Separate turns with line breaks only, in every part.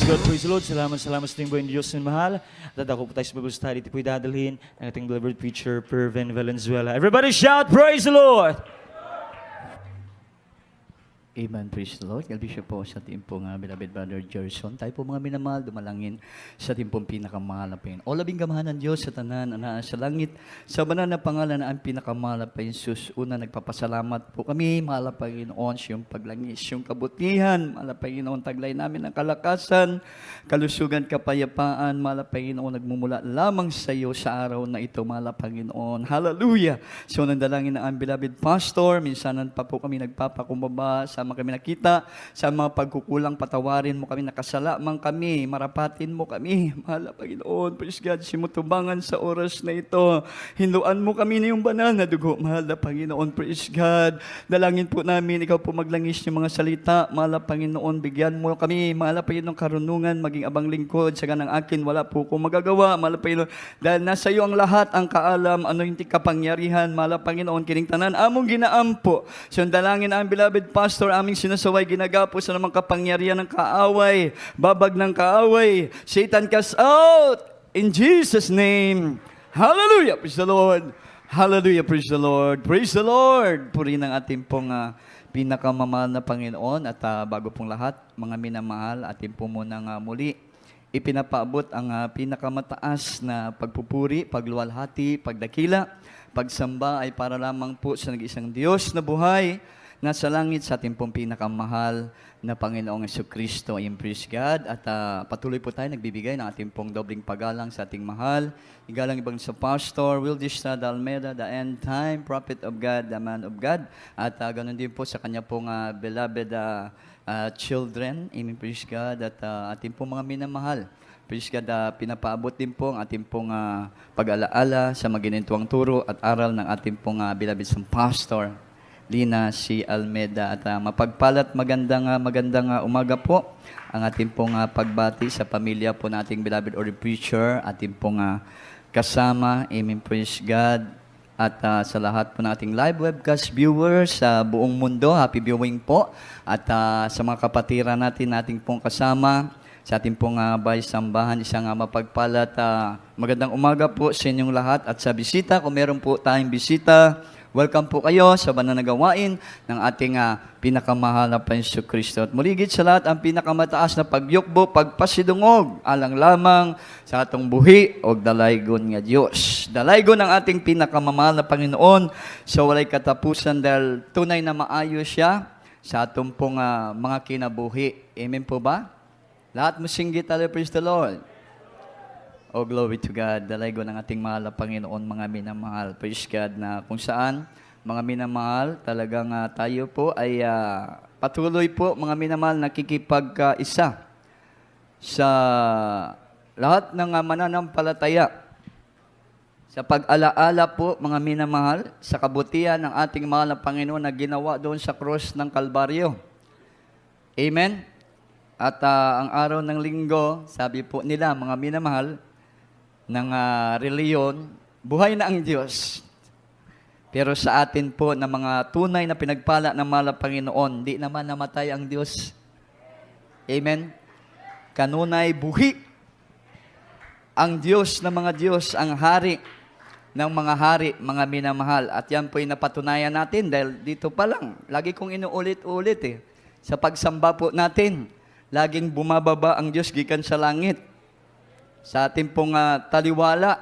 God, praise the Lord. Salamat sa ating buhay Diyos ng mahal. At ako po tayo sa Bible study. Ito po'y dadalhin ng ating beloved preacher, Perven Valenzuela. Everybody shout, praise the Lord!
Amen. Praise the Lord. Galbisyo po sa ating pong beloved brother Jerson. Tayo po mga minamahal, dumalangin sa ating pong pinakamahal na Panginoon. O labing gamahan ng Diyos sa tanan, na sa langit, sa banal na pangalan na ang pinakamahal na Jesus. Una, nagpapasalamat po kami, mahal na Panginoon, sa iyong paglangis, yung kabutihan, mahal na Panginoon, taglay namin ng kalakasan, kalusugan, kapayapaan, mahal na Panginoon, nagmumula lamang sa iyo sa araw na ito, mahal na Panginoon. Hallelujah! So, nandalangin na ang beloved pastor, minsanan pa po kami nagpapakumbaba, sama kami nakita, sa mga pagkukulang, patawarin mo kami, nakasala man kami, marapatin mo kami, mahal na Panginoon, praise God, simutubangan sa oras na ito, hinluan mo kami na yung banal na dugo, mahal na Panginoon, praise God, dalangin po namin, ikaw po maglangis ng mga salita, mahal na Panginoon, bigyan mo kami, mahal na Panginoon, karunungan, maging abang lingkod, sa ganang akin, wala po kong magagawa, mahal na Panginoon, dahil nasa iyo ang lahat, ang kaalam, ano yung kapangyarihan, mahal na Panginoon, kining tanan, among ginaampo, so dalangin ang beloved pastor, aming sinasaway, ginagapo sa namang kapangyarihan ng kaaway, babag ng kaaway, Satan cast out, in Jesus' name. Hallelujah, praise the Lord. Hallelujah, praise the Lord. Praise the Lord. Purihin ang ating pong pinakamamahal na Panginoon at bago pong lahat, mga minamahal, ating po munang muli ipinapaabot ang pinakamataas na pagpupuri, pagluwalhati, pagdakila, pagsamba ay para lamang po sa nag-isang Diyos na buhay, nasa langit sa ating pong pinakamahal na Panginoong Jesucristo. Praise God. At patuloy po tayo nagbibigay ng ating pong dobling paggalang sa ating mahal. Igalang ibang sa Pastor Wildista Dalmeda, the end time, prophet of God, the man of God. At ganoon din po sa kanya pong beloved children. Praise God. At ating pong mga minamahal. Praise God, pinapaabot din po ang ating pong pag-alaala sa maginituang turo at aral ng ating pong beloved sa Pastor Lina C. Almeda. At mapagpalat magandang umaga po ang ating pong pagbati sa pamilya po nating beloved or preacher, ating pong kasama. Amen, praise God. At sa lahat po nating live webcast viewers sa buong mundo, happy viewing po. At sa mga kapatiran nating pong kasama, sa ating pong sambahan, isang mapagpalat magandang umaga po sa inyong lahat. At sa bisita, kung meron po tayong bisita, welcome po kayo sa banal na gawain ng ating pinakamahal na Panginoon Kristo. At muligid sa lahat, ang pinakamataas na pagyukbo, pagpasidungog, alang lamang sa atong buhi o dalaygon nga Diyos. Dalaygon ang ating pinakamamahal na Panginoon sa walay katapusan dahil tunay na maayos siya sa atong pong mga kinabuhi. Amen po ba? Lahat mo singgit, praise the Lord. Oh, glory to God. Dalaygo ng ating mahal na Panginoon, mga minamahal. Praise God na kung saan, mga minamahal, talagang tayo po ay patuloy po, mga minamahal, nakikipag-isa sa lahat ng mananampalataya. Sa pag-alaala po, mga minamahal, sa kabutihan ng ating mahal na Panginoon na ginawa doon sa cross ng Kalbaryo. Amen? At ang araw ng linggo, sabi po nila, mga minamahal, ng reliyon, buhay na ang Diyos. Pero sa atin po na mga tunay na pinagpala ng mahal na Panginoon, di naman namatay ang Diyos. Amen? Kanunay buhi. Ang Diyos na mga Diyos, ang hari ng mga hari, mga minamahal. At yan po ay napatunayan natin dahil dito pa lang, lagi kong inuulit-ulit sa pagsamba po natin, laging bumababa ang Diyos gikan sa langit. Sa ating pong taliwala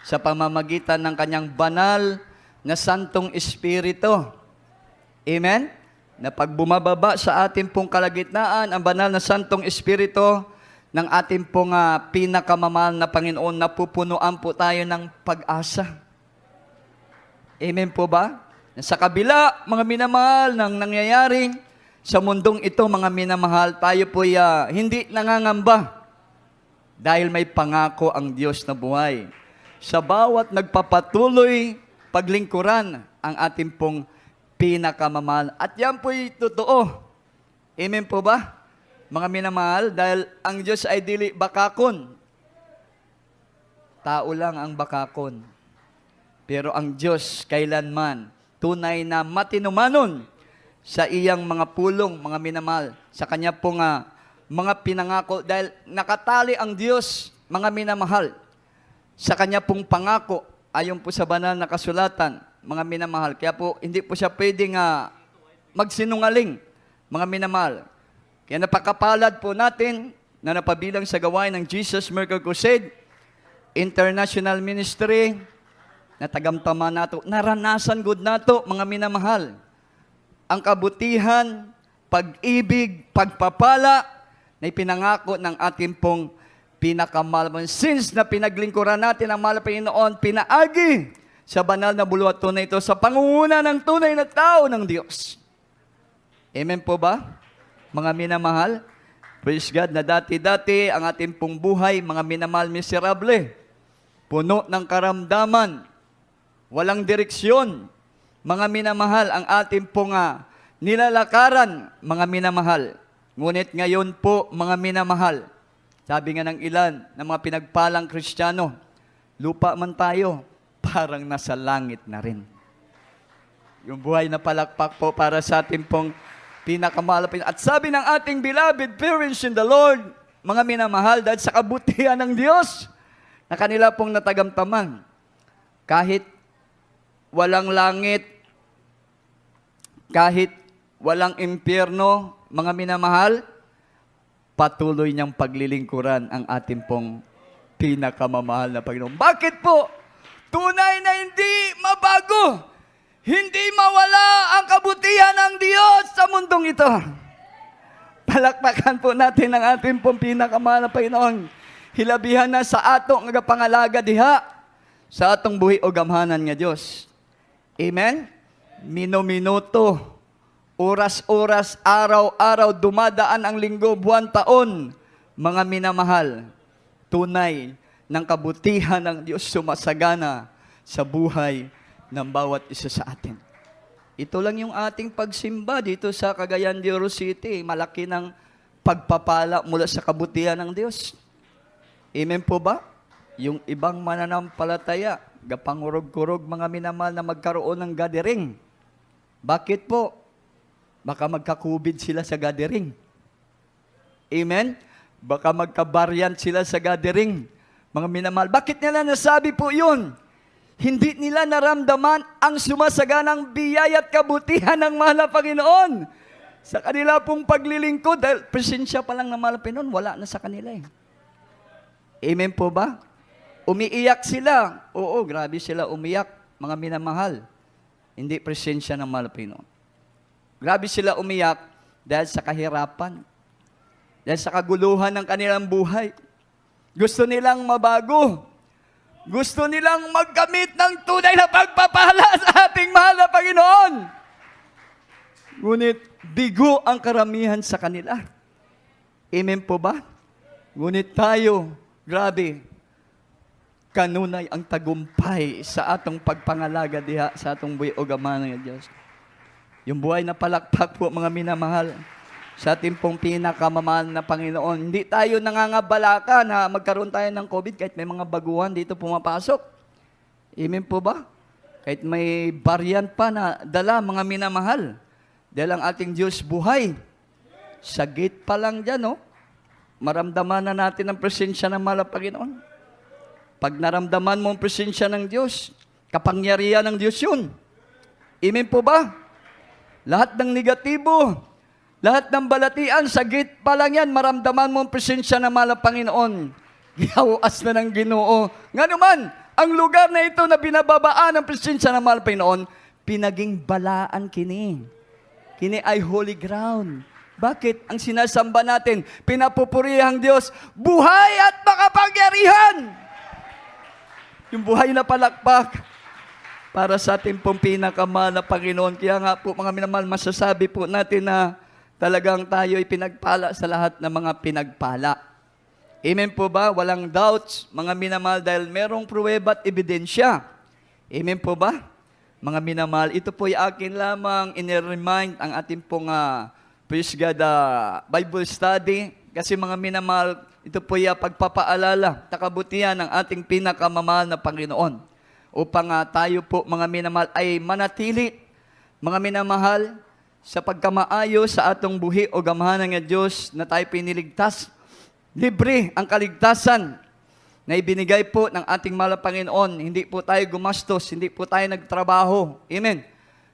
sa pamamagitan ng kanyang banal na Santong Espiritu. Amen? Na pag bumababa sa ating pong kalagitnaan, ang banal na Santong Espiritu ng ating pong pinakamamahal na Panginoon, napupunuan po tayo ng pag-asa. Amen po ba? Sa kabila, mga minamahal, ng nangyayaring sa mundong ito, mga minamahal, tayo po hindi nangangamba. Dahil may pangako ang Diyos na buhay. Sa bawat nagpapatuloy paglingkuran ang ating pong pinakamamahal. At yan po'y totoo. Amen po ba? Mga minamahal, dahil ang Diyos ay dili bakakon. Tao lang ang bakakon. Pero ang Diyos kailanman tunay na matinumanon sa iyang mga pulong, mga minamahal, sa kanya pong mga pinangako dahil nakatali ang Diyos, mga minamahal, sa Kanya pong pangako, ayon po sa banal na kasulatan, mga minamahal. Kaya po, hindi po siya pwedeng magsinungaling, mga minamahal. Kaya napakapalad po natin na napabilang sa gawain ng Jesus Miracle Crusade, International Ministry, na tagamtama nato, naranasan good nato, mga minamahal. Ang kabutihan, pag-ibig, pagpapala, na ipinangako ng ating pong pinakamahal. Since na pinaglingkuran natin ang mahal na Panginoon, pinaagi sa banal na buluhato na ito sa pangunguna ng tunay na tao ng Diyos. Amen po ba? Mga minamahal, praise God na dati-dati ang ating pong buhay, mga minamahal miserable, puno ng karamdaman, walang direksyon. Mga minamahal, ang ating pong nilalakaran, mga minamahal. Ngunit ngayon po, mga minamahal, sabi nga ng ilan, ng mga pinagpalang Kristiyano, lupa man tayo, parang nasa langit na rin. Yung buhay na palakpak po para sa ating pong pinakamahal. At sabi ng ating beloved parents in the Lord, mga minamahal, dahil sa kabutihan ng Diyos, na kanila pong natagamtamang, kahit walang langit, kahit walang impyerno, mga minamahal, patuloy niyang paglilingkuran ang ating pong pinakamamahal na Panginoon. Bakit po? Tunay na hindi mabago, hindi mawala ang kabutihan ng Diyos sa mundong ito. Palakpakan po natin ang ating pong pinakamahal na Panginoon. Hilabihan na sa atong nga pangalaga diha, sa atong buhi o gamhanan nga Diyos. Amen? Minuminuto, oras-oras, araw-araw, dumadaan ang linggo, buwan, taon, mga minamahal, tunay ng kabutihan ng Diyos sumasagana sa buhay ng bawat isa sa atin. Ito lang yung ating pagsimba dito sa Cagayan de Oro City. Malaki ng pagpapala mula sa kabutihan ng Diyos. Amen po ba? Yung ibang mananampalataya, gapangurog-kurog mga minamahal na magkaroon ng gathering. Bakit po? Baka magka-COVID sila sa gathering. Amen? Baka magka-variant sila sa gathering. Mga minamahal, bakit nila nasabi po yun? Hindi nila naramdaman ang sumasaganang biyaya at kabutihan ng mahal na Panginoon. Sa kanila pong paglilingkod, dahil presensya pa lang ng mahal na Panginoon, wala na sa kanila eh. Amen po ba? Umiiyak sila. Oo, grabe sila umiyak, mga minamahal. Hindi presensya ng mahal na Panginoon. Grabe sila umiyak dahil sa kahirapan, dahil sa kaguluhan ng kanilang buhay. Gusto nilang mabago. Gusto nilang magkamit ng tunay na pagpapala sa ating mahal na Panginoon. Ngunit bigo ang karamihan sa kanila. Amen po ba? Ngunit tayo, grabe, kanunay ang tagumpay sa atong pagpangalaga diha sa atong buhay o gamhanan ng Diyos. Yung buhay na palakpak po, mga minamahal, sa ating pong pinakamamahal na Panginoon. Hindi tayo nangangabala na magkaroon tayo ng COVID kahit may mga baguhan dito pumapasok. Amen po ba? Kahit may variant pa na dala, mga minamahal. Dahil ang ating Diyos buhay. Sa gate pa lang dyan, no? Maramdaman na natin ang presensya ng mahal na Panginoon. Pag naramdaman mo ang presensya ng Diyos, kapangyarihan ng Diyos yun. Amen po ba? Lahat ng negatibo, lahat ng balatian, sa gate pa lang yan, maramdaman mo ang presensya ng mahal na Panginoon. Gihawas na ng Ginoo. Nga naman, ang lugar na ito na binababaan ang presensya ng mahal na Panginoon, pinaging balaan kini. Kini ay holy ground. Bakit? Ang sinasamba natin, pinapupurihang Diyos, buhay at makapangyarihan. Yung buhay na palakpak para sa ating pong pinakamahal na Panginoon. Kaya nga po, mga minamahal, masasabi po natin na talagang tayo ay pinagpala sa lahat ng mga pinagpala. Amen po ba? Walang doubts, mga minamahal, dahil merong pruweba at ebidensya. Amen po ba? Mga minamahal, ito po ay akin lamang in-remind ang ating pong praise God, Bible study. Kasi mga minamahal, ito po ay pagpapaalala, takabutihan ng ating pinakamamahal na Panginoon. Upang tayo po, mga minamahal, ay manatili, mga minamahal, sa pagkamaayo sa atong buhi o gamahanan nga Dios na tayo piniligtas. Libre ang kaligtasan na ibinigay po ng ating mahal na Panginoon. Hindi po tayo gumastos, hindi po tayo nagtrabaho. Amen.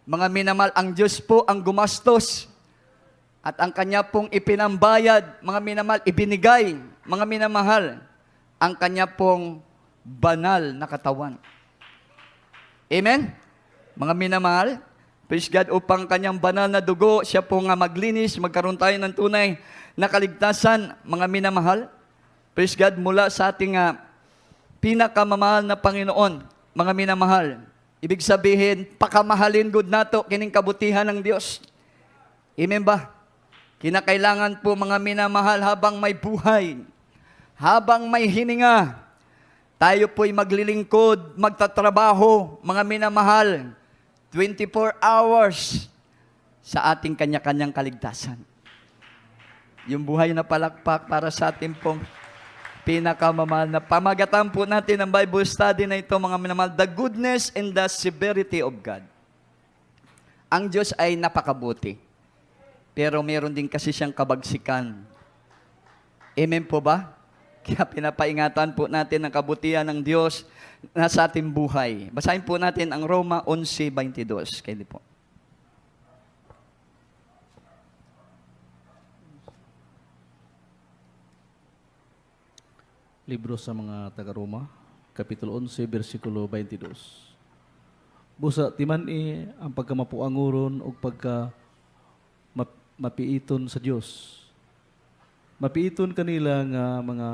Mga minamahal, ang Diyos po ang gumastos. At ang Kanya pong ipinambayad, mga minamahal, ibinigay, mga minamahal, ang Kanya pong banal na katawan. Amen? Mga minamahal, praise God, upang Kanyang banal na dugo, siya po nga maglinis, magkaroon tayo ng tunay na kaligtasan, mga minamahal. Praise God, mula sa ating pinakamamahal na Panginoon, mga minamahal. Ibig sabihin, pakamahalin good nato kining kabutihan ng Diyos. Amen ba? Kinakailangan po mga minamahal habang may buhay, habang may hininga, tayo po'y maglilingkod, magtatrabaho, mga minamahal, 24 hours sa ating kanya-kanyang kaligtasan. Yung buhay na palakpak para sa ating pong pinakamamahal na pamagatan po natin ang Bible study na ito, mga minamahal, the goodness and the severity of God. Ang Diyos ay napakabuti. Pero meron din kasi siyang kabagsikan. Amen po ba? Kaya pinapaingatan po natin ang kabutihan ng Diyos na sa ating buhay. Basahin po natin ang Roma 11:22. Kaya po.
Libro sa mga taga-Roma, Kapitulo 11, versikulo 22. Busa timani ang pagkamapuanguron o mapiiton sa Dios. Mapiiton kanila nga mga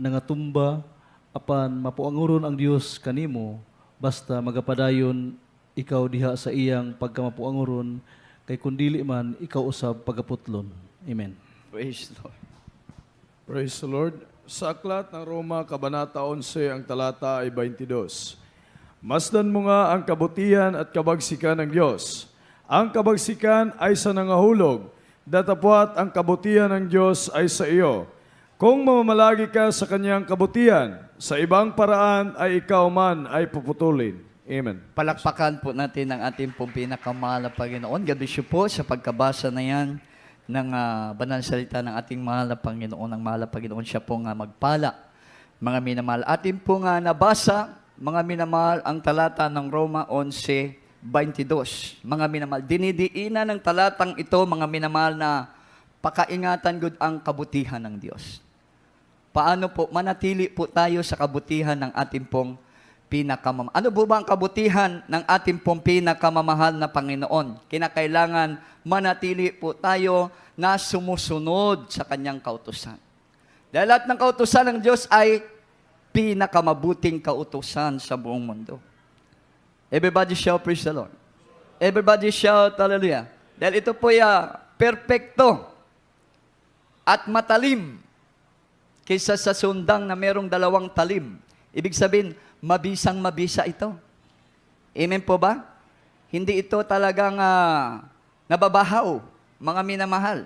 nangatumba apan mapuanguron ang Dios kanimo basta magapadayon ikaw diha sa iyang pagkamapuanguron kay kundili man ikaw usab pagaputlon. Amen.
Praise the Lord.
Praise the Lord. Sa aklat ng Roma, Kabanata 11, ang talata ay 22. Masdan mo nga ang kabutihan at kabagsikan ng Diyos. Ang kabagsikan ay sa nangahulog, datapwat ang kabutihan ng Diyos ay sa iyo. Kung mamamalagi ka sa kanyang kabutihan, sa ibang paraan ay ikaw man ay puputulin. Amen.
Palakpakan po natin ang ating pong pinakamahal na Panginoon. God bless you po sa pagkabasa na yan ng banal salita ng ating mahal na Panginoon. Ang mahal na Panginoon, siya po nga magpala. Mga minamahal, atin po nga nabasa, mga minamahal, ang talata ng Roma 11:22. Mga minamahal, dinidiinan ng talatang ito, mga minamahal, na pakaingatan gud ang kabutihan ng Diyos. Paano po manatili po tayo sa kabutihan ng ating pong pinakamamahal? Ano po ba ang kabutihan ng ating pong pinakamamahal na Panginoon? Kinakailangan manatili po tayo na sumusunod sa kanyang kautusan. Dahil lahat ng kautusan ng Diyos ay pinakamabuting kautusan sa buong mundo. Everybody shout, praise the Lord. Everybody shout, hallelujah. Dahil ito po ay perpekto at matalim kaysa sa sundang na merong 2 talim. Ibig sabihin, mabisang-mabisa ito. Amen po ba? Hindi ito talagang nababahaw, mga minamahal.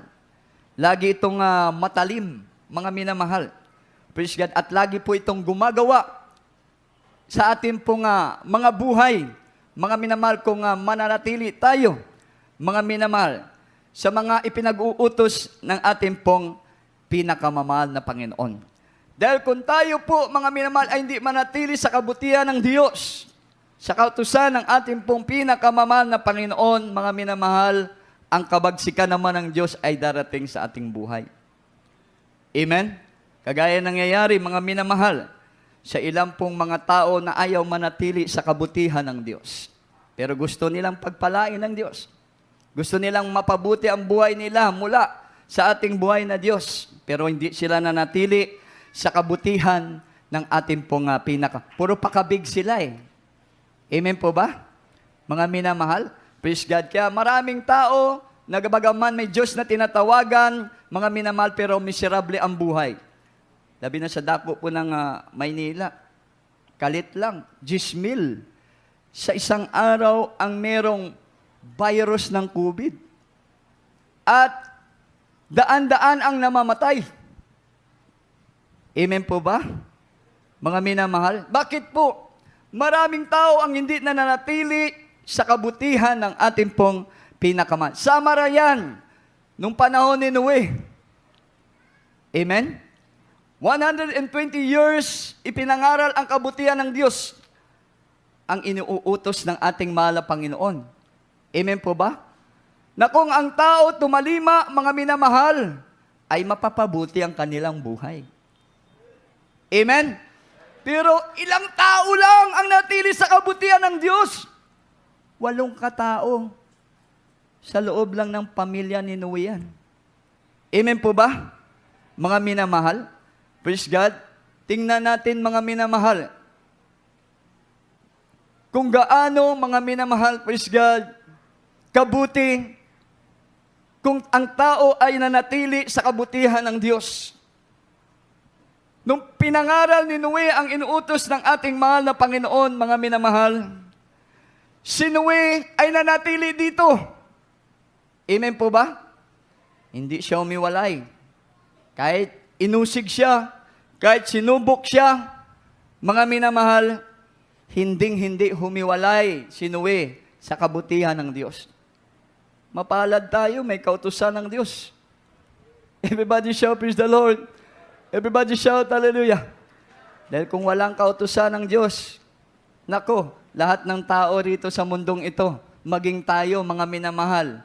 Lagi itong matalim, mga minamahal. Praise God. At lagi po itong gumagawa sa ating pong mga buhay, mga minamahal, kung mananatili tayo, mga minamahal, sa mga ipinag-uutos ng ating pong pinakamamahal na Panginoon. Dahil kung tayo po, mga minamahal, ay hindi manatili sa kabutihan ng Diyos, sa kautusan ng ating pong pinakamamahal na Panginoon, mga minamahal, ang kabagsikan naman ng Diyos ay darating sa ating buhay. Amen? Kagaya nangyayari, mga minamahal, sa ilang pong mga tao na ayaw manatili sa kabutihan ng Diyos. Pero gusto nilang pagpalain ng Diyos. Gusto nilang mapabuti ang buhay nila mula sa ating buhay na Diyos. Pero hindi sila nanatili sa kabutihan ng ating pong puro pakabig sila eh. Amen po ba? Mga minamahal, praise God. Kaya maraming tao, nagabagaman may Diyos na tinatawagan, mga minamahal, pero miserable ang buhay. Labi na sa dako po ng Maynila, kalit lang, 10,000 sa isang araw ang merong virus ng COVID. At daan-daan ang namamatay. Amen po ba? Mga minamahal, bakit po? Maraming tao ang hindi nananatili sa kabutihan ng ating pong pinakamahal. Samara yan nung panahon ni Noe. Amen? 120 years, ipinangaral ang kabutihan ng Diyos ang inuutos ng ating mahal na Panginoon. Amen po ba? Na kung ang tao tumalima, mga minamahal, ay mapapabuti ang kanilang buhay. Amen? Pero ilang tao lang ang natili sa kabutihan ng Diyos? 8 katao. Sa loob lang ng pamilya ni Noe yan. Amen po ba? Mga minamahal, praise God, tingnan natin mga minamahal. Kung gaano mga minamahal, praise God, kabuti, kung ang tao ay nanatili sa kabutihan ng Diyos. Nung pinangaral ni Noe ang inuutos ng ating mahal na Panginoon, mga minamahal, si Noe ay nanatili dito. Amen po ba? Hindi siya umiwalay. Kahit inusig siya, kahit sinubok siya, mga minamahal, hindi humiwalay si Noe sa kabutihan ng Diyos. Mapalad tayo, may kautusan ng Diyos. Everybody shout, praise the Lord. Everybody shout, hallelujah. Dahil kung walang kautusan ng Diyos, nako, lahat ng tao rito sa mundong ito, maging tayo, mga minamahal,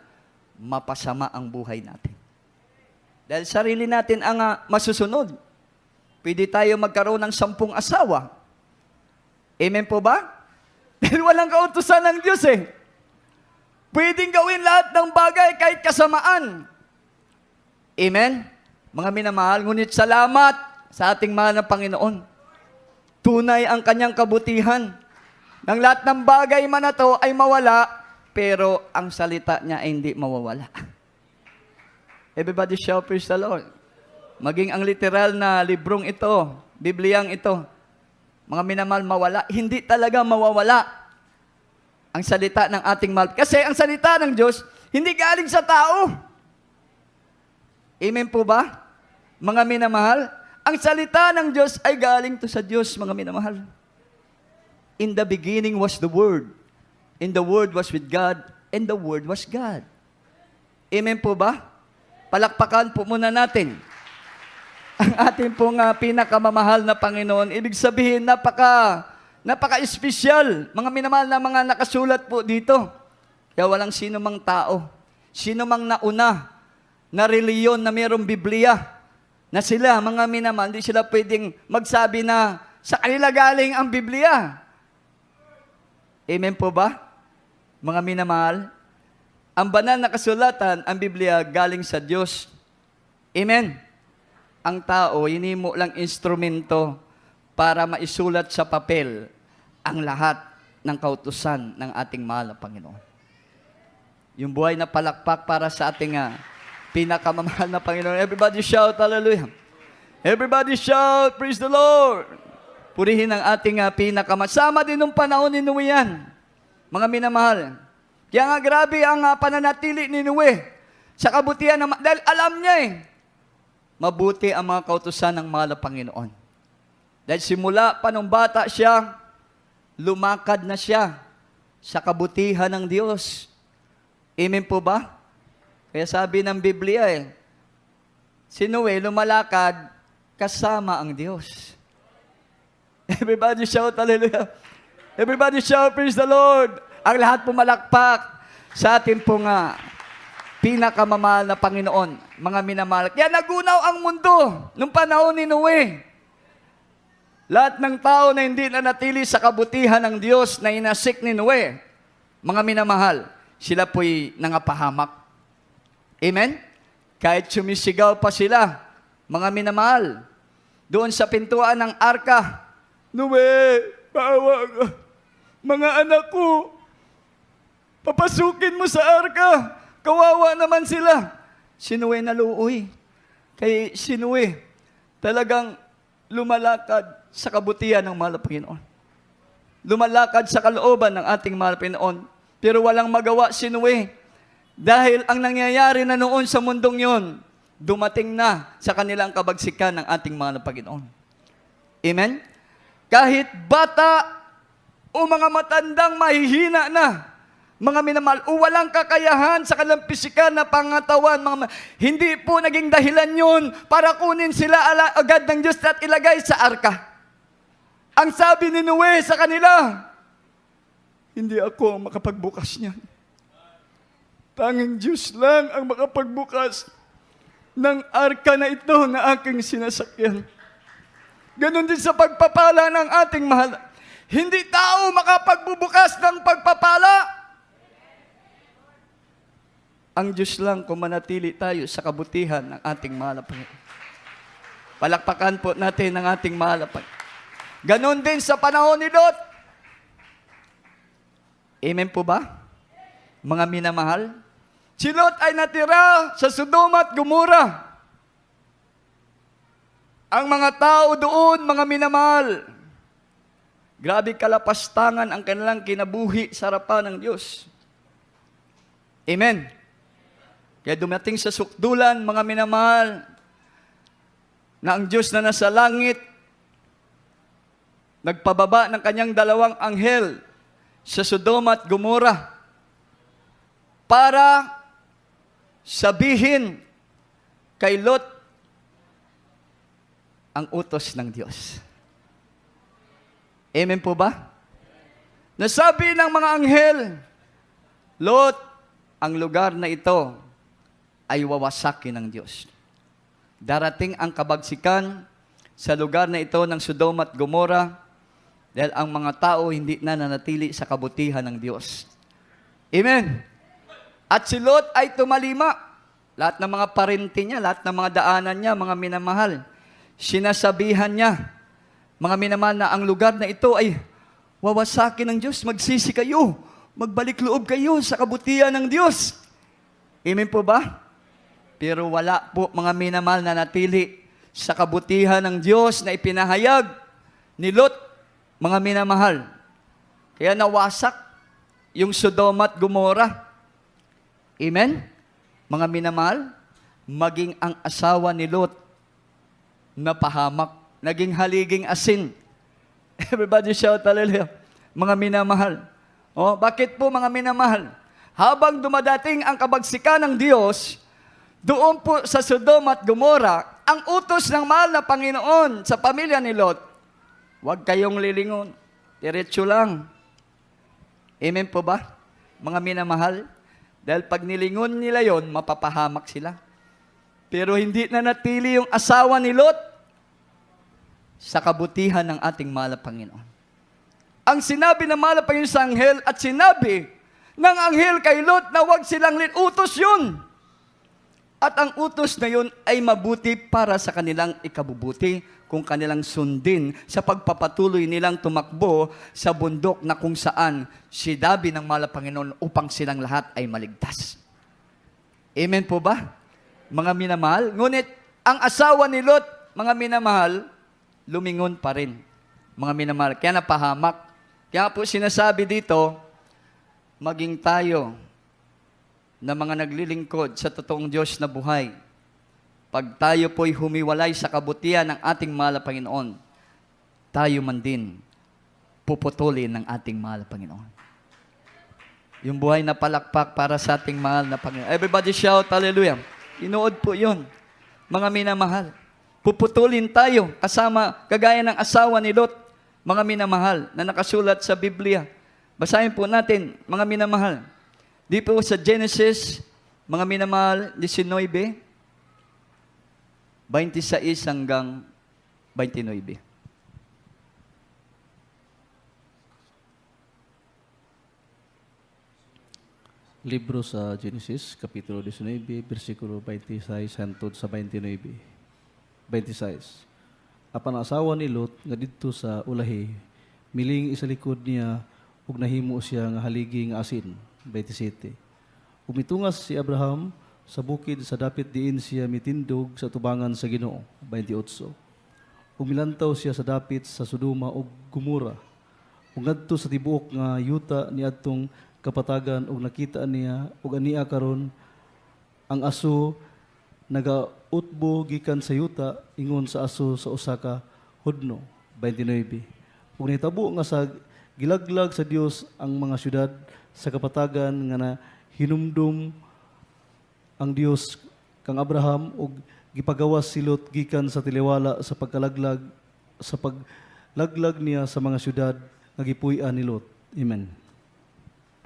mapasama ang buhay natin. Dahil sarili natin ang masusunod. Pwede tayo magkaroon ng 10 asawa. Amen po ba? Dahil walang kautusan ng Diyos eh. Pwedeng gawin lahat ng bagay kahit kasamaan. Amen? Mga minamahal, ngunit salamat sa ating mahal na Panginoon. Tunay ang kanyang kabutihan. Nang lahat ng bagay man na to ay mawala, pero ang salita niya ay hindi mawawala. Everybody shout, praise the Lord. Maging ang literal na librong ito, Bibliyang ito, mga minamahal, mawala. Hindi talaga mawawala ang salita ng ating mahal. Kasi ang salita ng Diyos, hindi galing sa tao. Amen po ba? Mga minamahal, ang salita ng Diyos ay galing to sa Diyos, mga minamahal. In the beginning was the Word. And the Word was with God. And the Word was God. Amen po ba? Palakpakan po muna natin ang ating pong pinakamamahal na Panginoon. Ibig sabihin, napaka-espesyal. Mga minamahal na mga nakasulat po dito. Kaya walang sino mang tao, sino mang nauna na reliyon na mayroong Biblia, na sila, mga minamahal, hindi sila pwedeng magsabi na sa kanila galing ang Biblia. Amen po ba? Mga minamahal, ang banal na kasulatan, ang Biblia, galing sa Diyos. Amen. Ang tao, hinimo lang instrumento para maisulat sa papel ang lahat ng kautusan ng ating mahal na Panginoon. Yung buhay na palakpak para sa ating pinakamamahal na Panginoon. Everybody shout, hallelujah. Everybody shout, praise the Lord. Purihin ang ating pinakamahal. Din nung panahon ni Noe yan, mga minamahal. Kaya nga grabe ang pananatili ni Noe sa kabutihan ng dahil alam niya mabuti ang mga kautusan ng mahal na Panginoon. Dahil simula pa nung bata siya, lumakad na siya sa kabutihan ng Diyos. Amen po ba? Kaya sabi ng Biblia si Noe lumalakad kasama ang Diyos. Everybody shout, hallelujah. Everybody shout, praise the Lord. Ang lahat pumalakpak sa ating pong pinakamamahal na Panginoon, mga minamahal. Kaya nagunaw ang mundo nung panahon ni Noe. Lahat ng tao na hindi nanatili sa kabutihan ng Diyos na inasik ni Noe, mga minamahal, sila po'y nangapahamak. Amen? Kahit sumisigaw pa sila, mga minamahal, doon sa pintuan ng arka, Noe, bawa ka. Mga anak ko, papasukin mo sa arka. Kawawa naman sila. Si Noe naluoy. Kay si Noe, talagang lumalakad sa kabutihan ng mahal na Panginoon. Lumalakad sa kalooban ng ating mahal na Panginoon. Pero walang magawa si Noe. Dahil ang nangyayari na noon sa mundong yon, dumating na sa kanilang kabagsikan ng ating mahal na Panginoon. Amen? Kahit bata o mga matandang mahihina na, Mga minamahal, o walang kakayahan sa kanilang pisikal na pangatawan, hindi po naging dahilan yun para kunin sila agad ng Diyos at ilagay sa arka. Ang sabi ni Noe sa kanila, hindi ako ang makapagbukas niyan. Tanging Diyos lang ang makapagbukas ng arka na ito na aking sinasakyan. Ganon din sa pagpapala ng ating mahal. Hindi tao makapagbubukas ng pagpapala. Ang Diyos lang kung manatili tayo sa kabutihan ng ating mahal na Panginoon. Palakpakan po natin ang ating mahal na Panginoon. Ganon din sa panahon ni Lot. Amen po ba? Mga minamahal, si Lot ay natira sa Sodoma at Gomora. Ang mga tao doon, mga minamahal, grabe kalapastangan ang kanilang kinabuhi sa harapan ng Diyos. Amen. Kaya dumating sa sukdulan, mga minamahal, na ang Diyos na nasa langit, nagpababa ng kanyang dalawang anghel sa Sodoma at Gomora para sabihin kay Lot ang utos ng Diyos. Amen po ba? Nasabi ng mga anghel, Lot, ang lugar na ito ay wawasakin ng Diyos. Darating ang kabagsikan sa lugar na ito ng Sodoma at Gomora dahil ang mga tao hindi na nanatili sa kabutihan ng Diyos. Amen. At si Lot ay tumalima. Lahat ng mga parente niya, lahat ng mga daanan niya, mga minamahal, sinasabihan niya, mga minamahal, na ang lugar na ito ay wawasakin ng Diyos. Magsisi kayo, magbalik loob kayo sa kabutihan ng Diyos. Amen po ba? Pero wala po, mga minamahal, na natili sa kabutihan ng Diyos na ipinahayag ni Lot, mga minamahal. Kaya nawasak yung Sodoma at Gomora. Amen? Mga minamahal, maging ang asawa ni Lot napahamak, naging haliging asin. Everybody shout hallelujah. Mga minamahal. Oh, bakit po mga minamahal? Habang dumadating ang kabagsikan ng Diyos, doon po sa Sodoma at Gomora, ang utos ng mahal na Panginoon sa pamilya ni Lot, huwag kayong lilingon, diretso lang. Amen po ba? Mga minamahal, dahil pag nilingon nila yon, mapapahamak sila. Pero hindi na natili yung asawa ni Lot sa kabutihan ng ating mahal na Panginoon. Ang sinabi ng mahal na Panginoon sa anghel at sinabi ng anghel kay Lot na huwag silang utos yun. At ang utos na yun ay mabuti para sa kanilang ikabubuti kung kanilang sundin sa pagpapatuloy nilang tumakbo sa bundok na kung saan sinabi ng mahal na Panginoon upang silang lahat ay maligtas. Amen po ba? Mga minamahal. Ngunit ang asawa ni Lot, mga minamahal, lumingon pa rin. Mga minamahal. Kaya napahamak. Kaya po sinasabi dito, maging tayo na mga naglilingkod sa totoong Diyos na buhay. Pag tayo po'y humiwalay sa kabutihan ng ating mahal na Panginoon, tayo man din puputulin ng ating mahal na Panginoon. Yung buhay na palakpak para sa ating mahal na Panginoon. Everybody shout hallelujah. Inuod po yun. Mga minamahal, puputulin tayo kasama kagaya ng asawa ni Lot, mga minamahal, na nakasulat sa Biblia. Basahin po natin, mga minamahal. Di po sa Genesis, mga minamahal, 19, 26 hanggang 29.
Libro sa Genesis, Kapitulo 19, versikulo 26 hangtod sa 29. 26. Apan asawa ni Lot nga didto sa ulahi, miling isalikod niya ug nahimo siya nga haligi nga asin. 27. Umitungas si Abraham sa bukid sa dapit diin siya mitindog sa tubangan sa Ginoo. 28. Umilantaw siya sa dapit sa Sodoma ug Gomora. Ug ngadto sa tibuok nga yuta niadtong kapatagan ug nakita niya ug ania karon ang aso nagautbo gikan sa yuta ingon sa aso sa usa ka hudno. 29. Ug nahitabo nga sa gilaglag sa Dios ang mga syudad sa kapatagan nga na hinumdum ang Dios kang Abraham ug gipagawas si Lot gikan sa tiliwala sa paglaglag niya sa mga syudad nga gipuy-an ni Lot. Amen.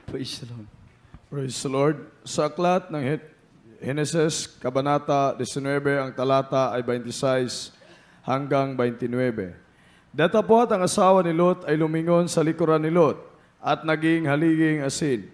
Praise the Lord.
Praise the Lord. Sa aklat ng Genesis, Kabanata 19, ang talata ay 26 hanggang 29. Datapot ang asawa ni Lot ay lumingon sa likuran ni Lot at naging haliging asin.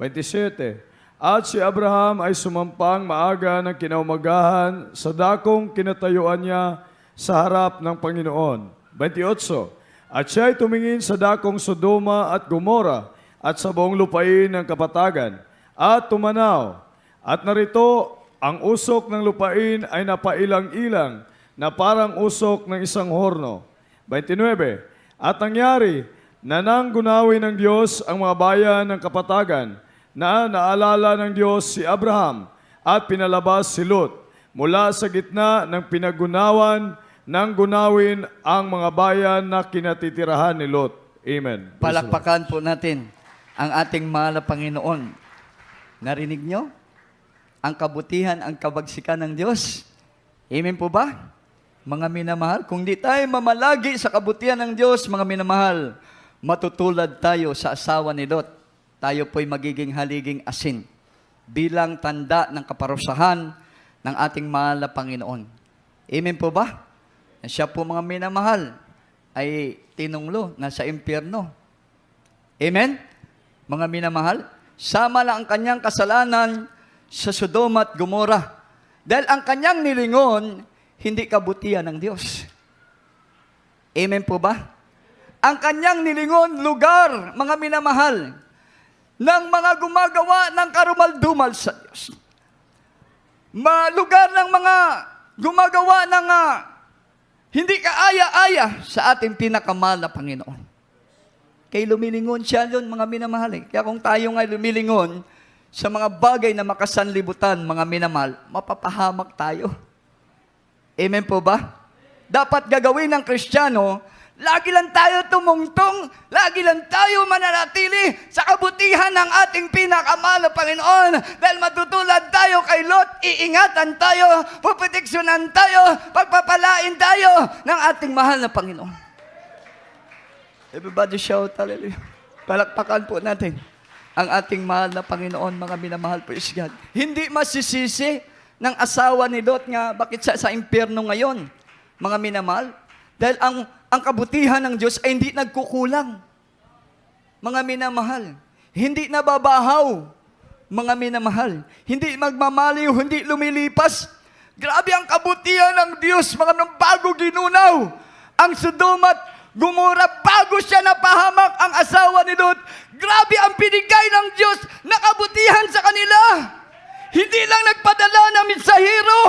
27. At si Abraham ay sumampang maaga ng kinaumagahan sa dakong kinatayuan niya sa harap ng Panginoon. 28. At siya ay tumingin sa dakong Sodoma at Gomora at sa buong lupain ng kapatagan at tumanaw. At narito, ang usok ng lupain ay napailang-ilang na parang usok ng isang horno. 29. At nangyari na nang gunawin ng Diyos ang mga bayan ng kapatagan na naalala ng Diyos si Abraham at pinalabas si Lot mula sa gitna ng pinagunawan ng gunawin ang mga bayan na kinatitirahan ni Lot. Amen.
Palakpakan po natin ang ating mahal na Panginoon. Narinig nyo? Ang kabutihan, ang kabagsikan ng Diyos. Amen po ba? Mga minamahal, kung di tayo mamalagi sa kabutihan ng Diyos, mga minamahal, matutulad tayo sa asawa ni Lot. Tayo po'y magiging haliging asin bilang tanda ng kaparusahan ng ating mahal na Panginoon. Amen po ba? Na siya po mga minamahal ay tinunglo na sa impyerno. Amen? Mga minamahal, sama lang ang kanyang kasalanan sa Sodoma at Gomora. Dahil ang kanyang nilingon, hindi kabutihan ng Diyos. Amen po ba? Ang kanyang nilingon, lugar, mga minamahal, ng mga gumagawa ng karumal-dumal sa Diyos. Lugar ng mga gumagawa ng hindi kaaya-aya sa ating pinakamahal na Panginoon. Kaya lumilingon siya yun, mga minamahal. Kaya kung tayo nga lumilingon sa mga bagay na makasanlibutan, mga minamahal, mapapahamak tayo. Amen po ba? Dapat gagawin ng Kristiyano, lagi lang tayo tumungtong, lagi lang tayo mananatili sa kabutihan ng ating pinakamahal na Panginoon. Dahil matutulad tayo kay Lot, iingatan tayo, puproteksyonan tayo, pagpapalain tayo ng ating mahal na Panginoon. Everybody shout, hallelujah. Palakpakan po natin ang ating mahal na Panginoon, mga minamahal po is God. Hindi masisisi ng asawa ni Lot nga, bakit sa impyerno ngayon, mga minamahal? Dahil ang kabutihan ng Diyos ay hindi nagkukulang. Mga minamahal, hindi nababahaw. Mga minamahal, hindi magmamaliw, hindi lumilipas. Grabe ang kabutihan ng Diyos, mga nang bago ginunaw. Ang Sodoma at Gomora, bago siya napahamak ang asawa ni Lot. Grabe ang binigay ng Diyos na kabutihan sa kanila. Hindi lang nagpadala ng mensahero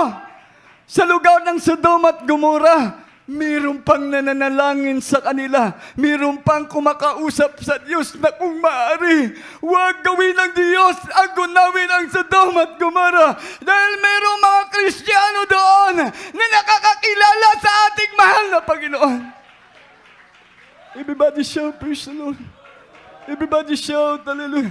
sa lugar ng Sodoma at Gomora. Mayroon pang nananalangin sa kanila. Mayroon pang kumakausap sa Diyos na kung maaari, huwag gawin ng Diyos ang gunawin ang Sodoma at Gomora. Dahil mayroong mga Kristiyano doon na nakakakilala sa ating mahal na Panginoon. Everybody shout, praise the Lord. Everybody shout, hallelujah.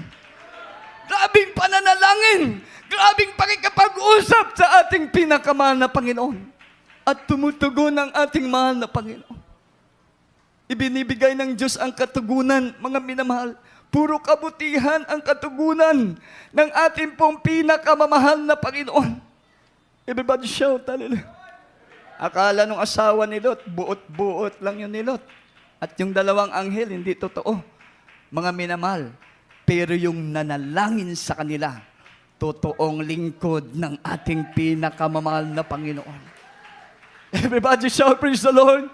Grabing pananalangin. Grabing pakikipag-usap sa ating pinakamahal na Panginoon. At tumutugon ang ating mahal na Panginoon. Ibinibigay ng Diyos ang katugunan, mga minamahal. Puro kabutihan ang katugunan ng ating pong pinakamamahal na Panginoon. Everybody shout, hallelujah. Akala nung asawa ni Lot, buot-buot lang yun ni Lot. At yung dalawang anghel, hindi totoo. Mga minamahal. Pero yung nanalangin sa kanila, totoong lingkod ng ating pinakamamahal na Panginoon. Everybody shout, praise the Lord.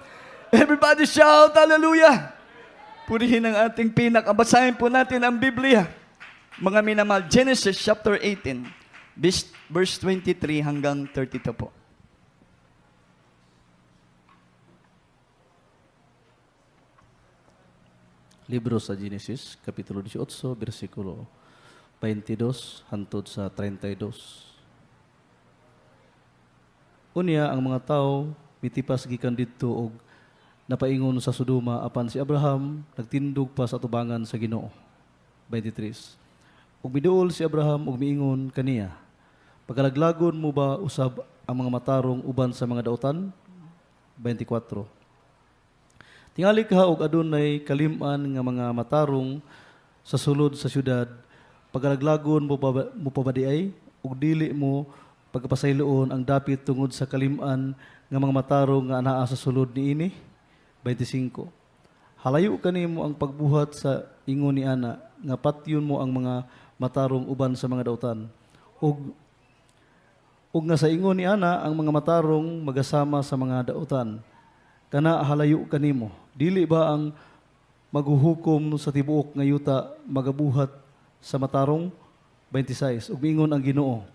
Everybody shout, hallelujah. Purihin ang ating pinakabasahin po natin ang Biblia. Mga minamahal, Genesis chapter 18, verse 23 hanggang 32 po.
Libro sa Genesis, Kapitulo 18, versikulo 22 hantod sa 32. Unya ang mga tao mitipas gikan didto og napaingon sa Sodoma apan si Abraham nagtindog pa sa tubangan sa Ginoo. 23. Ug miduol si Abraham ug miingon kaniya, pagkalaglagon mo ba usab ang mga matarong uban sa mga dautan? 24. Tingali ka og adunay kalim-an nga mga matarong sa sulod sa syudad, pagkalaglagon mo pa ba diay ug dili mo pagpasayloon ang dapit tungod sa kalim-an nga mga matarong nga anaa sa sulod niini? 25. Halayo kanimo ang pagbuhat sa ingon ni ana nga patyon mo ang mga matarong uban sa mga dautan. Ug nga sa ingon ni ana ang mga matarong magasama sa mga dautan. Kana halayo kanimo. Dili ba ang maghuhukom sa tibuok nga yuta magabuhat sa matarong? 26. Ug ingon ang Ginoo,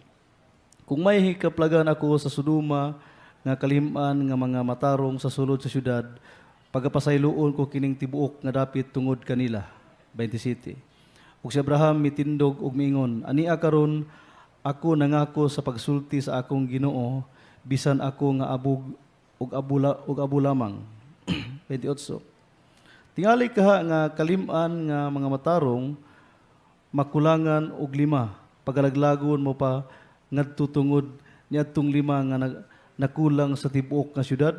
kung may hikaplagan ako sa Sodoma nga kalim-an nga mga matarong sa sulod sa syudad, pagapasayloon ko kining tibuok nga dapit tungod kanila. 27. Ug si Abraham mitindog ug miingon, ania karon ako nangako sa pagsulti sa akong Ginoo bisan ako nga abog ug abo lamang. 28. Tingali ka nga kalim-an nga mga matarong makulangan og 5, pagalaglagon mo pa ngadto tungod niadtong 5 nga nakulang sa tibuok nga syudad.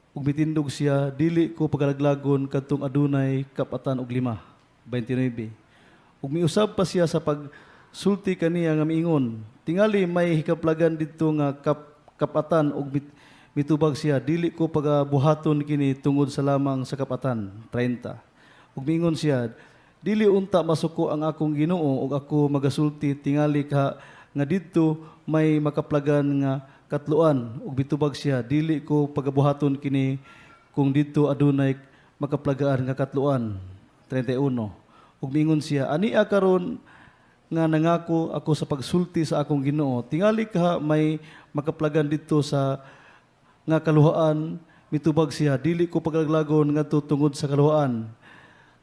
Ug mitindog siya, dili ko pagalaglagon kadtong adunay kapatan og 5. 29. Ug miusab pa siya sa pagsulti kaniya nga miingon, tingali may hikaplagan didto nga kapatan ug mitubag siya, dili ko pagabuhaton kini tungod sa lamang sa kapatan. 30. Ug miingon siya, dili unta masuko ang akong Ginoo ug ako magasulti tingali ka nga didto may makaplagan nga katluan ug bitubag siya, dili ko pagabuhaton kini kung didto adunay makaplagaan nga katluan. 31. Ug miingon siya, ania karon nga nangako ako sa pagsulti sa akong Ginoo, tingali ka may makaplagan didto sa nga kaluhaan. Mitubag siya, dili ko paglaglagon ngadto tungod sa kaluhaan.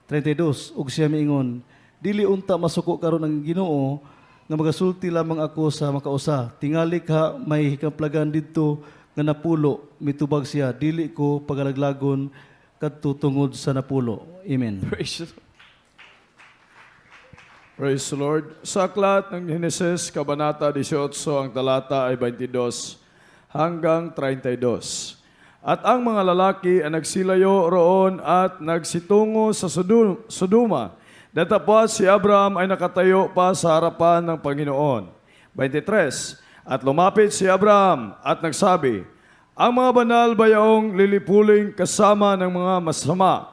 32. Ug siya miingon, dili unta masuko karon ang Ginoo nga magasulti lamang ako sa makausa, tingali ka may hikaplagan didto nga napulo. Mitubag siya, dili ko pagalaglagon kadto tungod sa napulo. Amen.
Praise the Lord. Sa aklat ng Heneses, Kabanata 18, ang talata ay 22 hanggang 32. At ang mga lalaki ay nagsilayo roon at nagsitungo sa Sodoma. Datapwat si Abraham ay nakatayo pa sa harapan ng Panginoon. 23. At lumapit si Abraham at nagsabi, ang mga banal ba yaong lilipuling kasama ng mga masama?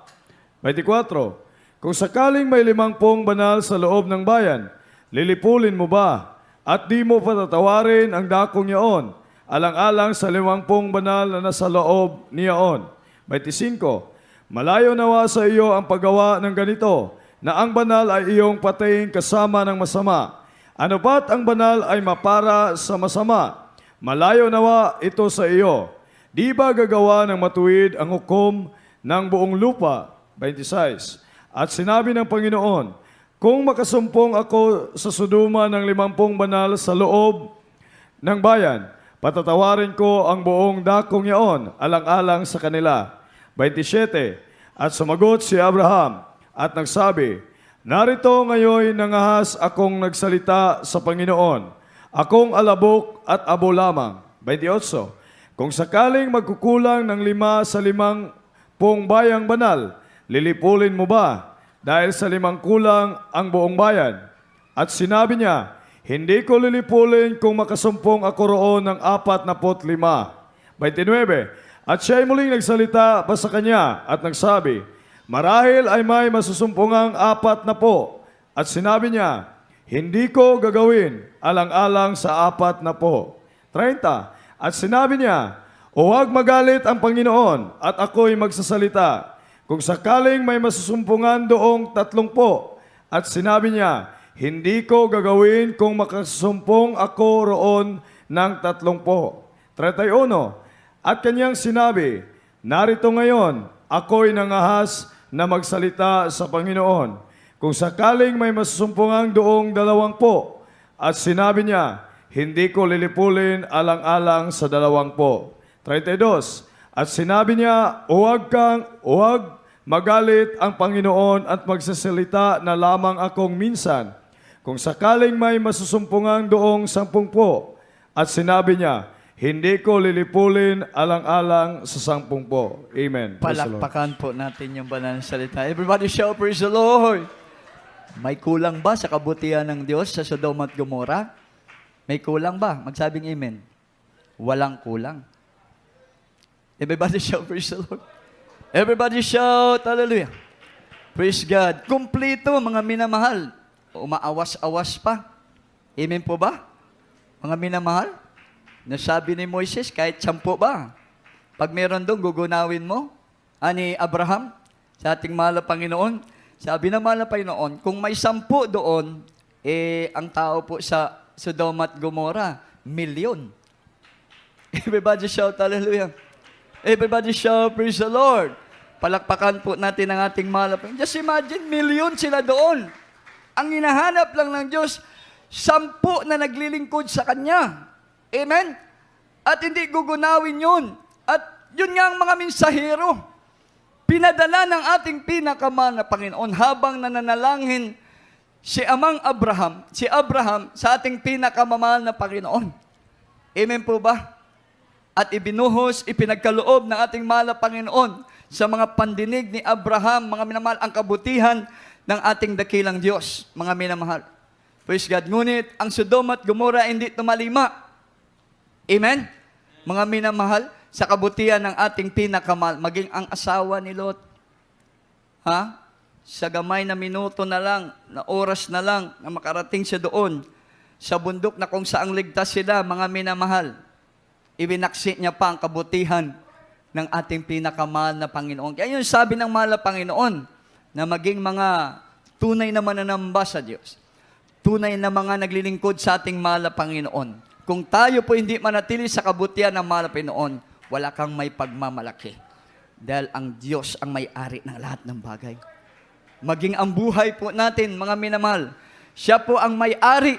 24. Kung sakaling may 50 banal sa loob ng bayan, lilipulin mo ba? At di mo patatawarin ang dakong yaon, alang-alang sa 50 banal na nasa loob niyaon. 25. Malayo nawa sa iyo ang paggawa ng ganito, na ang banal ay iyong patayin kasama ng masama. Ano ba't ang banal ay mapara sa masama? Malayo nawa ito sa iyo. Di ba gagawa ng matuwid ang hukom ng buong lupa? 26. At sinabi ng Panginoon, kung makasumpong ako sa Sodoma ng 50 banal sa loob ng bayan, patatawarin ko ang buong dakong yaon, alang-alang sa kanila. 27. At sumagot si Abraham at nagsabi, narito ngayon nangahas akong nagsalita sa Panginoon, akong alabok at abo lamang. 28. Kung sakaling magkukulang ng 5 sa 50 bayang banal, lilipulin mo ba? Dahil sa 5 kulang ang buong bayan. At sinabi niya, hindi ko lilipulin kung makasumpong ako roon ng 45. 29. At siya'y muling nagsalita pa sa kanya at nagsabi, marahil ay may masusumpungang 40. At sinabi niya, hindi ko gagawin alang-alang sa 40. 30. At sinabi niya, huwag magalit ang Panginoon at ako'y magsasalita. Kung sakaling may masusumpungan doong 30. At sinabi niya, hindi ko gagawin kung makasumpong ako roon ng 30. 31. At kanyang sinabi, narito ngayon, ako'y nangahas na magsalita sa Panginoon. Kung sakaling may masusumpungang doong 20. At sinabi niya, hindi ko lilipulin alang-alang sa 20. 32. At sinabi niya, huwag magalit ang Panginoon at magsasalita na lamang akong minsan. Kung sakaling may masusumpungang doong 10 po. At sinabi niya, hindi ko lilipulin alang-alang sa 10 po. Amen. Praise the Lord.
Palakpakan po natin yung banal na salita. Everybody shout, praise the Lord! May kulang ba sa kabutihan ng Diyos sa Sodom at Gomorrah? May kulang ba? Magsabing amen. Walang kulang. Everybody shout, praise the Lord. Everybody shout, hallelujah. Praise God. Kumplito, mga minamahal. Umaawas-awas pa. Amen po ba? Mga minamahal? Nasabi ni Moises, kahit 10 ba? Pag meron doon, gugunawin mo. Ani Abraham, sa ating mahal na Panginoon, sabi ng mahal na Panginoon, kung may 10 doon, ang tao po sa Sodom at Gomorrah, 1,000,000. Everybody shout, hallelujah. Everybody shout, praise the Lord. Palakpakan po natin ang ating mahal na Panginoon. Just imagine, 1,000,000 sila doon. Ang hinahanap lang ng Diyos, 10 na naglilingkod sa Kanya. Amen? At hindi gugunawin yun. At yun nga ang mga mensahero. Pinadala ng ating pinakamahal na Panginoon habang nananalangin si Abraham sa ating pinakamamahal na Panginoon. Amen po ba? At ibinuhos, ipinagkaloob ng ating mahal na Panginoon sa mga pandinig ni Abraham, mga minamahal, ang kabutihan ng ating dakilang Diyos, mga minamahal. Praise God. Ngunit ang Sodom at Gomorrah hindi tumalima. Amen? Mga minamahal, sa kabutihan ng ating pinakamahal, maging ang asawa ni Lot. Sa gamay na minuto na lang, na oras na lang, na makarating siya doon, sa bundok na kung saang ligtas sila, mga minamahal, ibinaksi niya pa ang kabutihan ng ating pinakamahal na Panginoon. Kaya yun sabi ng mahal na Panginoon, na maging mga tunay na mananamba sa Diyos. Tunay na mga naglilingkod sa ating mahal na Panginoon. Kung tayo po hindi manatili sa kabutihan ng mahal na Panginoon, wala kang may pagmamalaki. Dahil ang Diyos ang may-ari ng lahat ng bagay. Maging ang buhay po natin, mga minamahal, siya po ang may-ari,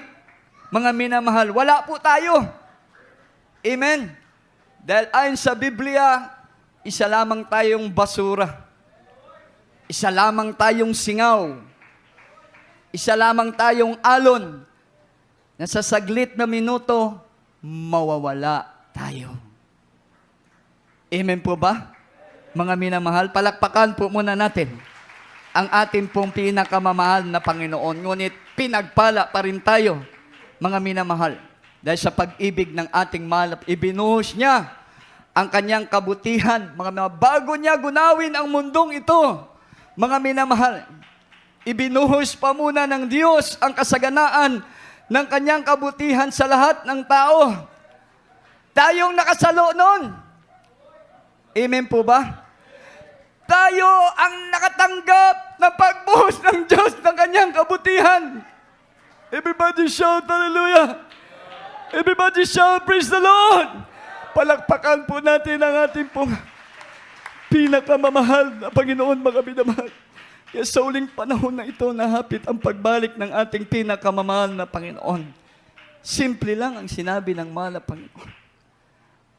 mga minamahal. Wala po tayo. Amen? Dahil ayon sa Biblia, isa lamang tayong basura. Isa lamang tayong singaw. Isa lamang tayong alon. Na sa saglit na minuto, mawawala tayo. Amen po ba? Mga minamahal, palakpakan po muna natin ang ating pong pinakamamahal na Panginoon. Ngunit pinagpala pa rin tayo, mga minamahal. Dahil sa pag-ibig ng ating mahal, ibinuhos niya ang kanyang kabutihan. Mga minamahal, bago niya gunawin ang mundong ito, mga minamahal, ibinuhos pa muna ng Diyos ang kasaganaan ng kanyang kabutihan sa lahat ng tao. Tayong nakasalo nun. Amen po ba? Tayo ang nakatanggap na pagbuhos ng Diyos ng kanyang kabutihan. Everybody shout hallelujah. Everybody shout praise the Lord. Palakpakan po natin ang ating pong pinakamamahal na Panginoon, mga minamahal. Kaya sa uling panahon na ito, nahapit ang pagbalik ng ating pinakamamahal na Panginoon. Simple lang ang sinabi ng mahal na Panginoon.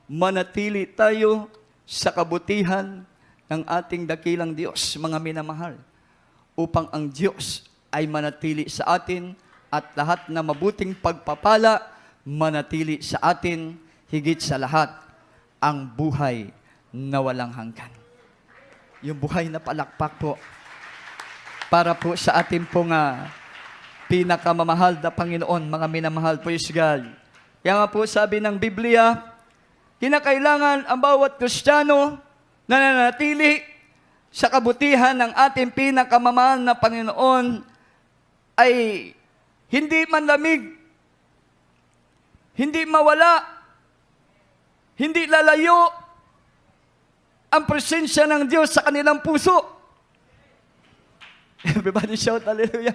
Manatili tayo sa kabutihan ng ating dakilang Diyos, mga minamahal, upang ang Diyos ay manatili sa atin at lahat na mabuting pagpapala manatili sa atin, higit sa lahat, ang buhay na walang hanggan. Yung buhay na palakpak po, para po sa ating pong pinakamamahal na Panginoon, mga minamahal, praise God. Kaya nga po sabi ng Biblia, kinakailangan ang bawat Kristiyano na nanatili sa kabutihan ng ating pinakamamahal na Panginoon ay hindi manlamig, hindi mawala, hindi lalayo ang presensya ng Diyos sa kanilang puso. Everybody shout hallelujah.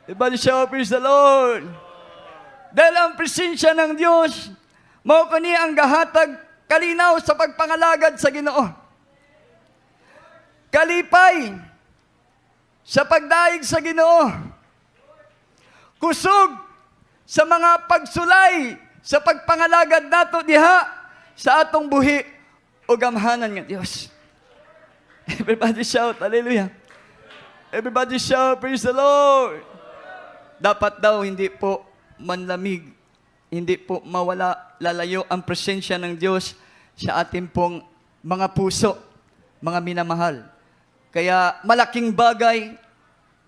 Everybody shout praise the Lord. Dahil ang presensya ng Diyos, mao kani ang gahatag kalinaw sa pagpangalagad sa Ginoo. Kalipay sa pagdaig sa Ginoo. Kusog sa mga pagsulay sa pagpangalagad nato diha sa atong buhi o gamhanan nga Dios. Everybody shout, hallelujah. Everybody shout, praise the Lord. Dapat daw hindi po manlamig, hindi po mawala, lalayo ang presensya ng Diyos sa ating pong mga puso, mga minamahal. Kaya malaking bagay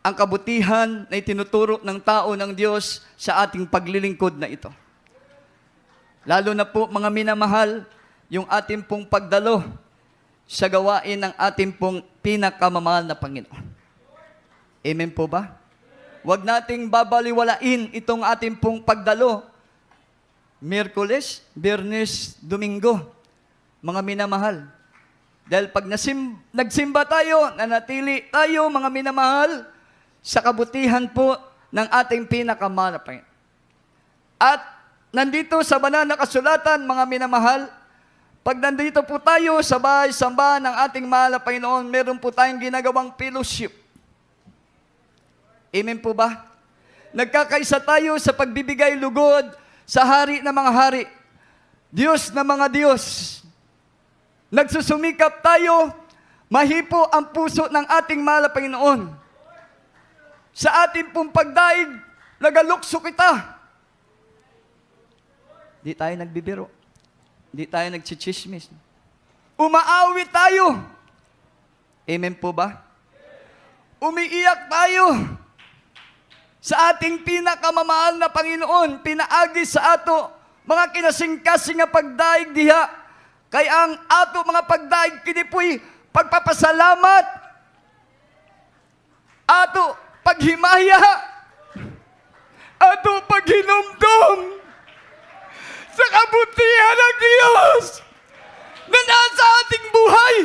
ang kabutihan na itinuturo ng tao ng Diyos sa ating paglilingkod na ito. Lalo na po mga minamahal, yung ating pong pagdalo sa gawain ng ating pong pinakamamahal na Panginoon. Amen po ba? Huwag nating babaliwalain itong ating pong pagdalo. Miyerkules, Biyernes, Domingo, mga minamahal. Dahil pag nagsimba tayo, nanatili tayo, mga minamahal, sa kabutihan po ng ating pinakamahal na Panginoon. At nandito sa banal na kasulatan, mga minamahal, pag nandito po tayo sa bahay-samba ng ating mahal na Panginoon, meron po tayong ginagawang fellowship. Amen po ba? Nagkakaisa tayo sa pagbibigay lugod sa hari ng mga hari, Diyos ng mga Diyos. Nagsusumikap tayo, mahipo ang puso ng ating mahal na Panginoon. Sa ating pong pagdaig, nagalukso kita. Di tayo nagbibiro. Di tayo nagchichismis. Umaawi tayo. Amen po ba? Umiiyak tayo. Sa ating pinakamamahal na Panginoon, pinaagi sa ato, mga kinasingkasing nga pagdaig diha. Kaya ang ato mga pagdaig, kinipoy pagpapasalamat. Ato paghimaya. Ato paghinumdum sa kabutihan ng Diyos na nasa ating buhay.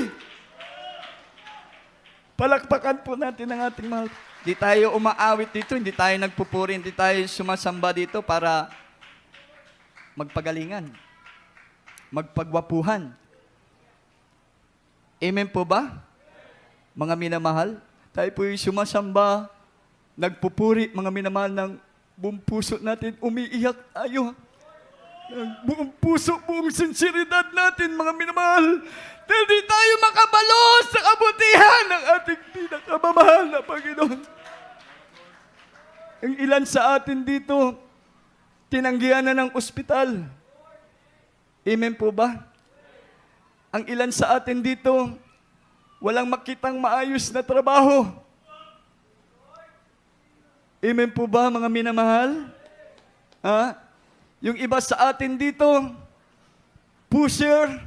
Palakpakan po natin ang ating mahal. Di tayo umaawit dito, hindi tayo nagpupuri, hindi tayo sumasamba dito para magpagalingan, magpagwapuhan. Amen po ba? Mga minamahal, tayo po'y sumasamba, nagpupuri, mga minamahal ng buong puso natin, umiiyak tayo. Buong puso, buong sinseridad natin, mga minamahal. Dahil di tayo makabalos sa kabutihan ng ating pinakamamahal na Panginoon. Ang ilan sa atin dito, tinanggihan na ng ospital. Amen po ba? Ang ilan sa atin dito, walang makitang maayos na trabaho. Amen po ba, mga minamahal? Ha? Yung iba sa atin dito, pusher,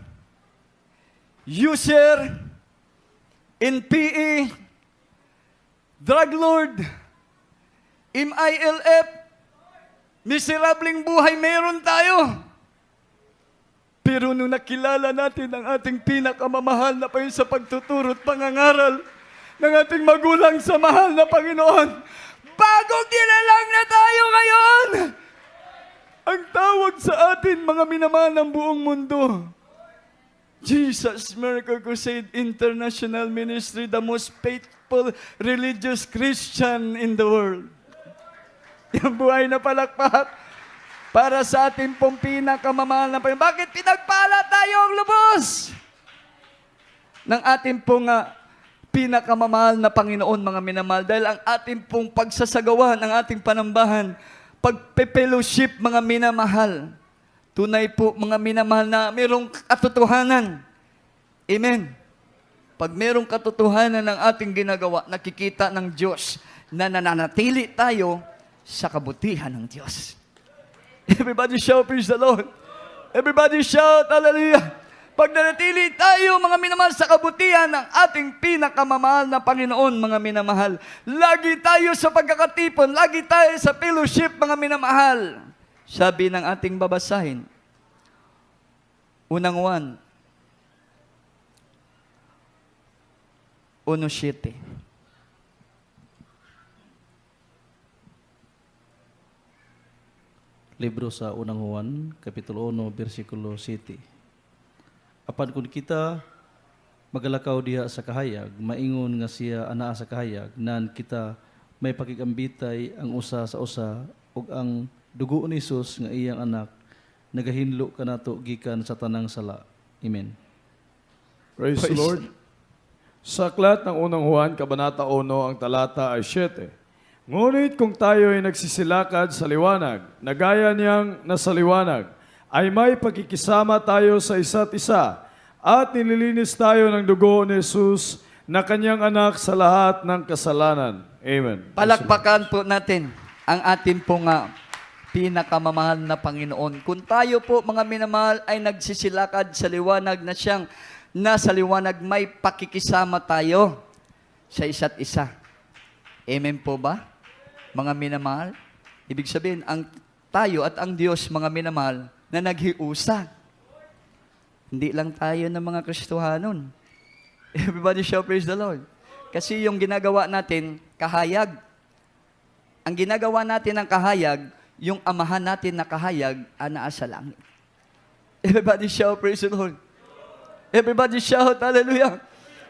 user, NPE, drug lord, MILF, miserableng buhay meron tayo. Pero nung nakilala natin ang ating pinakamamahal na Panginoon sa pagtuturo at pangangaral ng ating magulang sa mahal na Panginoon, bagong nilalang na tayo ngayon. Ang tawag sa atin, mga minamahal ng buong mundo, Jesus Miracle Crusade International Ministry, the most faithful religious Christian in the world. Yung buhay na palakpak para sa ating pong pinakamamahal na Panginoon. Bakit pinagpala tayo ang lubos ng ating pong pinakamamahal na Panginoon, mga minamahal? Dahil ang ating pong pagsasagawa ng ating panambahan, pagpe-fellowship, mga minamahal, tunay po, mga minamahal, na mayroong katotohanan. Amen. Pag mayroong katotohanan ng ating ginagawa, nakikita ng Diyos na nananatili tayo sa kabutihan ng Diyos. Everybody shout, praise the Lord. Everybody shout, hallelujah. Pag nanatili tayo, mga minamahal, sa kabutihan ng ating pinakamamahal na Panginoon, mga minamahal, lagi tayo sa pagkakatipon, lagi tayo sa fellowship, mga minamahal. Sabi ng ating babasahin, unang 1:7.
Libro sa unang Juan, Kapitulo 1, versikulo 7. Apan kung kita magalakaw diha sa kahayag, maingon nga siya anaa sa kahayag, nan kita may pakikambitay ang usa sa usa, ug ang dugo ni Jesus nga iyang anak, nagahinlo kanato gikan sa tanang sala. Amen.
Praise the Lord. Sa aklat ng unang Juan, Kabanata 1, ang talata ay 7. Ngunit kung tayo ay nagsisilakad sa liwanag, na gaya niyang nasa liwanag, ay may pagkikisama tayo sa isa't isa, at nililinis tayo ng dugo ni Jesus na kanyang anak sa lahat ng kasalanan. Amen.
Palakpakan po natin ang ating pong pinakamamahal na Panginoon. Kung tayo po, mga minamahal, ay nagsisilakad sa liwanag na siyang nasa liwanag, may pakikisama tayo sa isa't isa. Amen po ba, mga minamahal? Ibig sabihin, ang tayo at ang Diyos, mga minamahal, na naghiusa. Hindi lang tayo ng mga Kristohanon. Everybody shout praise the Lord. Kasi yung ginagawa natin, kahayag. Ang ginagawa natin ng kahayag, yung amahan natin na kahayag, naasa langit. Everybody shout praise the Lord. Everybody shout hallelujah.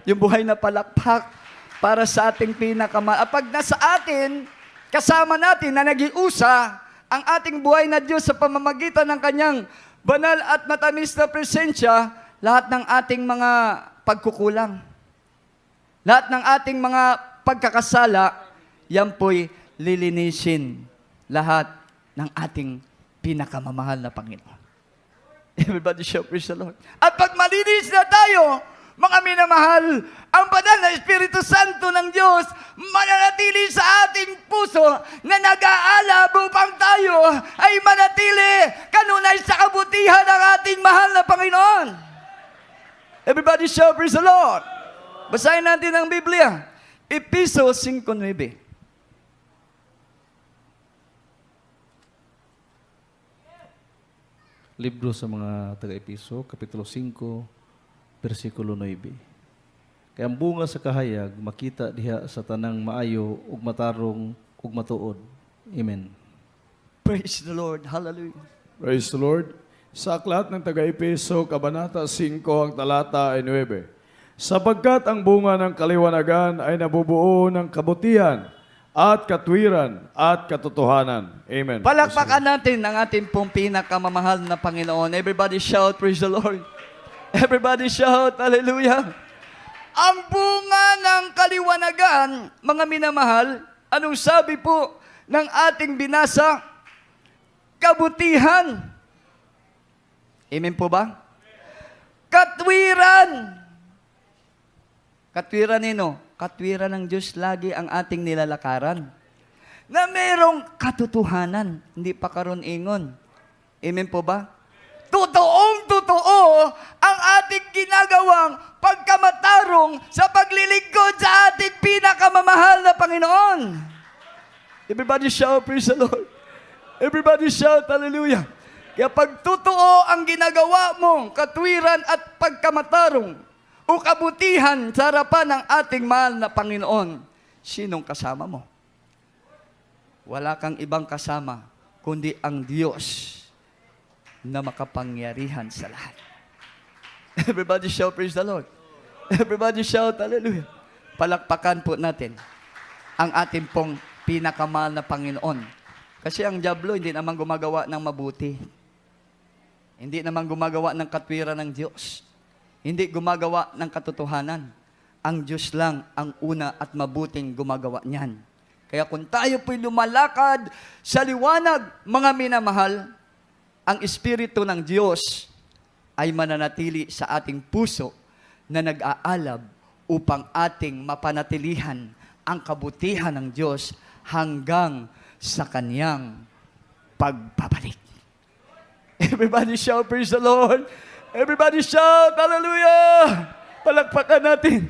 Yung buhay na palakpak para sa ating pinakamahal. At pag nasa atin, kasama natin na nag-iusa, ang ating buhay na Diyos sa pamamagitan ng kanyang banal at matamis na presensya, lahat ng ating mga pagkukulang, lahat ng ating mga pagkakasala, yan po'y lilinisin lahat ng ating pinakamamahal na Panginoon. Everybody shout praise the Lord. At pag malinis na tayo, mga minamahal, ang banal na Espiritu Santo ng Diyos mananatili sa ating puso na nag-aalab upang tayo ay manatili kanunay sa kabutihan ng ating mahal na Panginoon. Everybody shout praise the Lord. Basahin natin ang Biblia. Efesos 5:9.
Libro sa mga taga-Episo, Kapitulo 5, versikulo 9. Kaya ang bunga sa kahayag, makita diha sa tanang maayo, ug matarong, ug matuod. Amen.
Praise the Lord. Hallelujah.
Praise the Lord. Sa aklat ng taga-Epeso, Kabanata 5, ang talata ay 9. Sapagkat ang bunga ng kaliwanagan ay nabubuo ng kabutihan at katwiran at katotohanan. Amen.
Palakpakan natin ang ating pong pinakamamahal na Panginoon. Everybody shout, praise the Lord. Everybody shout, hallelujah. Ang bunga ng kaliwanagan, mga minamahal, anong sabi po ng ating binasa? Kabutihan. Amen po ba? Katwiran. Katwiran nino? Katwiran ng Diyos lagi ang ating nilalakaran. Na merong katotohanan, hindi pa karon ingon. Amen po ba? Totoong-totoo ang ating ginagawang pagkamatarong sa paglilingkod sa ating pinakamamahal na Panginoon. Everybody shout, praise the Lord. Everybody shout, hallelujah. Kaya pag totoo ang ginagawa mong katwiran at pagkamatarong o kabutihan sa harapan ng ating mahal na Panginoon, sinong kasama mo? Wala kang ibang kasama, kundi ang Diyos na makapangyarihan sa lahat. Everybody shout, praise the Lord. Everybody shout, hallelujah. Palakpakan po natin ang ating pong pinakamahal na Panginoon. Kasi ang diablo hindi naman gumagawa ng mabuti. Hindi naman gumagawa ng katwiran ng Diyos. Hindi gumagawa ng katotohanan. Ang Diyos lang ang una at mabuting gumagawa niyan. Kaya kung tayo po'y lumalakad sa liwanag, mga minamahal, ang Espiritu ng Diyos ay mananatili sa ating puso na nag-aalab upang ating mapanatilihan ang kabutihan ng Diyos hanggang sa Kanyang pagbabalik. Everybody shout, praise the Lord. Everybody shout, hallelujah. Palakpakan natin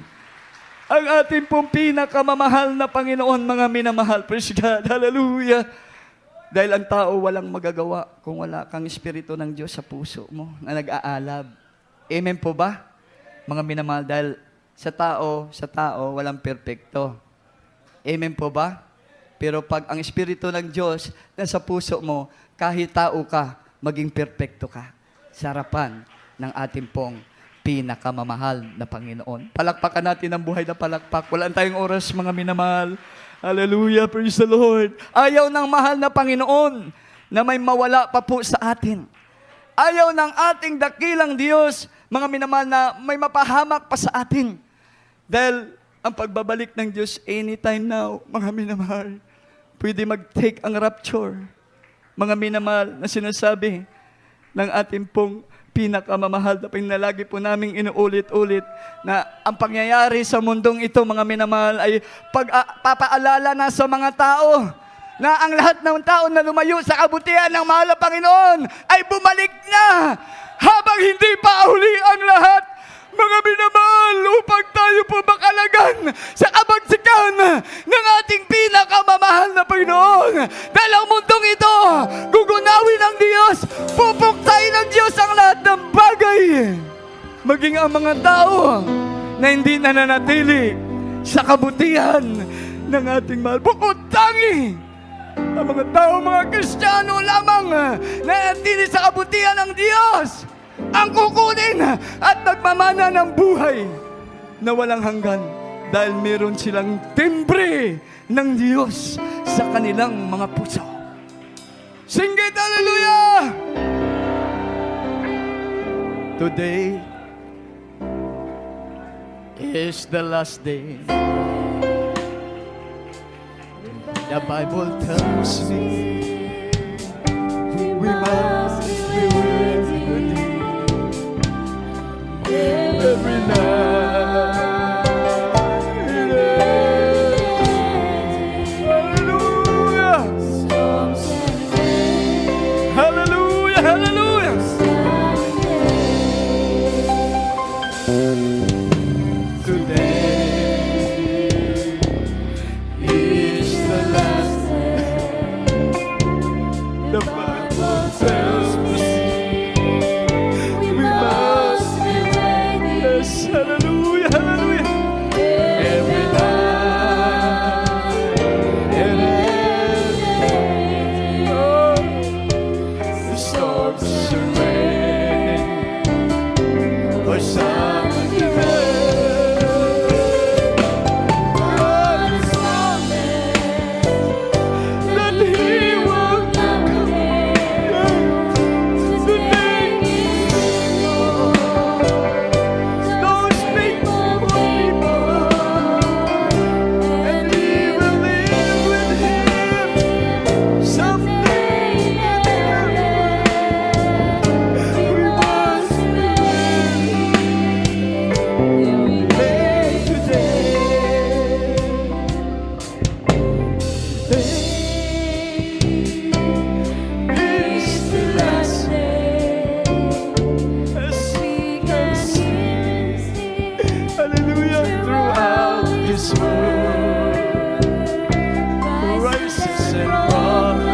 ang ating pong pinakamamahal na Panginoon, mga minamahal. Praise God, hallelujah. Dahil ang tao walang magagawa kung wala kang Espiritu ng Diyos sa puso mo na nag-aalab. Amen po ba? Mga minamahal, dahil sa tao, walang perpekto. Amen po ba? Pero pag ang Espiritu ng Diyos nasa puso mo, kahit tao ka, maging perpekto ka sa harapan ng ating pong pinakamamahal na Panginoon. Palakpakan natin ang buhay na palakpak. Wala tayong oras, mga minamahal. Hallelujah, praise the Lord. Ayaw ng mahal na Panginoon na may mawala pa po sa atin. Ayaw ng ating dakilang Diyos mga minamahal, na may mapahamak pa sa atin. Dahil ang pagbabalik ng Diyos anytime now, mga minamahal, pwede mag-take ang rapture. Mga minamahal na sinasabi ng ating pong pinakamamahal na pinalagi po naming inuulit-ulit na ang pangyayari sa mundong ito, mga minamahal, ay papaalala na sa mga tao na ang lahat ng tao na lumayo sa kabutihan ng mahal na Panginoon ay bumalik na habang hindi pa huli ang lahat. Mga minamahal, upang tayo po makalagan sa kabagsikan ng ating pinakamamahal na Panginoon. Dahil ang mundong ito, gugunawin ng Diyos, pupuksain ng Diyos ang lahat ng bagay. Maging ang mga tao na hindi nananatili sa kabutihan ng ating mahal. Bukod tangi, ang mga tao, mga Kristiyano lamang na nanatili sa kabutihan ng Diyos ang kukunin at nagmamana ng buhay na walang hanggan dahil meron silang timbre ng Diyos sa kanilang mga puso. Singgit, hallelujah! Today is the last day. The Bible tells me we must be ready every night. Hallelujah! Hallelujah! Hallelujah! Today is the last day. The Bible tells me we must be ready. Yes, hallelujah, hallelujah. Every night and every day. Oh, the storms are raging for some of you. God is promised that He will come. Today those faithful people, and we will live with Him someday. We must be ready today. Today is the last day. As we can see, hallelujah, throughout this world, rises and falls.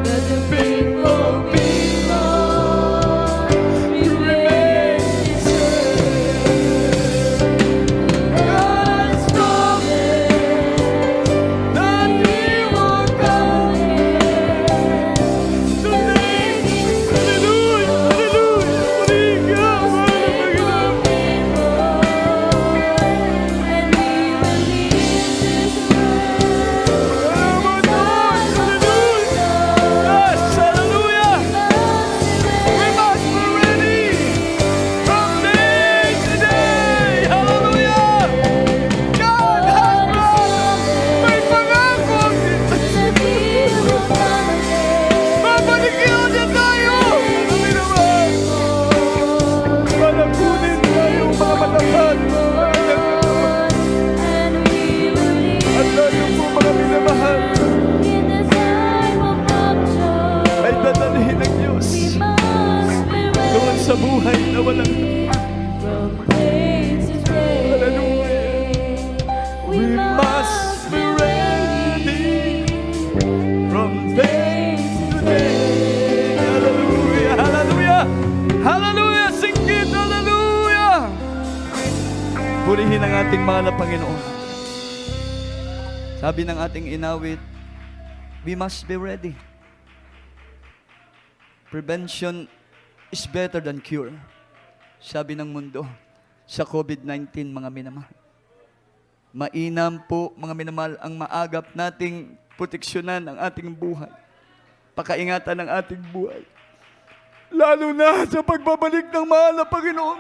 Let the faithful people remain safe. God has promised that He will come today. Hallelujah, sa buhay na walang hallelujah. We must be ready from day to day. Hallelujah, hallelujah, hallelujah, singgit, hallelujah. Purihin ang ating mahal na Panginoon. Sabi ng ating inawit, we must be ready. Prevention is better than cure. Sabi ng mundo sa COVID-19, mga minamahal. Mainam po, mga minamahal, ang maagap nating proteksyonan ang ating buhay. pakaingatan ng ating buhay. Lalo na sa pagbabalik ng mahal na Panginoon.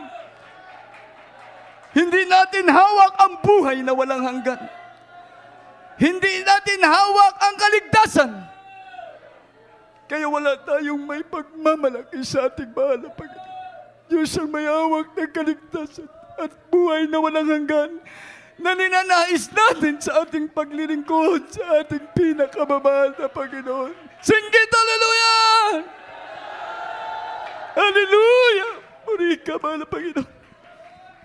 Hindi natin hawak ang buhay na walang hanggan. Hindi natin hawak ang kaligtasan. Kaya wala tayong may pagmamalaki sa ating mahal na Panginoon. Diyos ang may hawak ng kaligtasan at buhay na walang hanggan na ninanais natin sa ating paglilingkod sa ating pinakamamahal na Panginoon. Singgit, hallelujah! Hallelujah! Puri ka, mahal na Panginoon.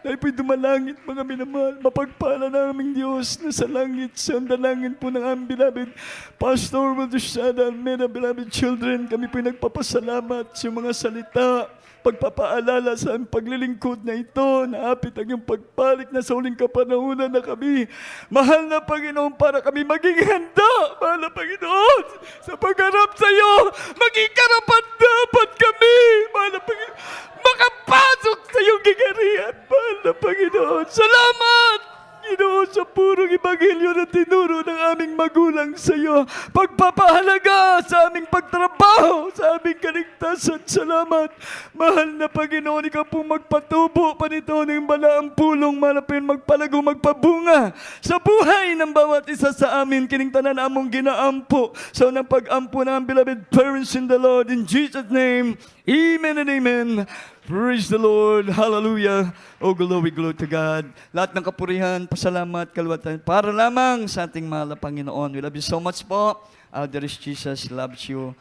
Dahil po'y dumalangit, mga minamahal, mapagpala naming Diyos na sa langit, sa andalangin po ng aming beloved Pastor Waldusada and many beloved children, kami po'y nagpapasalamat sa mga salita, pagpapaalala sa aming paglilingkod na ito, naapit ang iyong pagbalik na sa uling kapanahunan na kami. Mahal na Panginoon, para kami maging handa, mahal na Panginoon, sa pagharap sa iyo, maging karapat-dapat kami, mahal na Panginoon, makapasok sa iyong gigarihan, mahal na Panginoon. Salamat! Ginoo, sa purong ebanghelyo na tinuro ng aming magulang sa iyo, pagpapahalaga sa aming pagtrabaho, sa aming kaligtasan. Salamat, mahal na Panginoon, ikaw pong magpatubo pa nito ng balaang pulong, malapin magpalago, magpabunga sa buhay ng bawat isa sa amin. Kiningtanan among ginaampo sa unang pag-ampo ng beloved parents in the Lord. In Jesus' name, amen and amen. Praise the Lord. Hallelujah. Oh, glory to God. Lahat ng kapurihan, pasalamat, kaluwatan, para lamang sa ating mahal na Panginoon. We love you so much po. Our dearest Jesus loves you.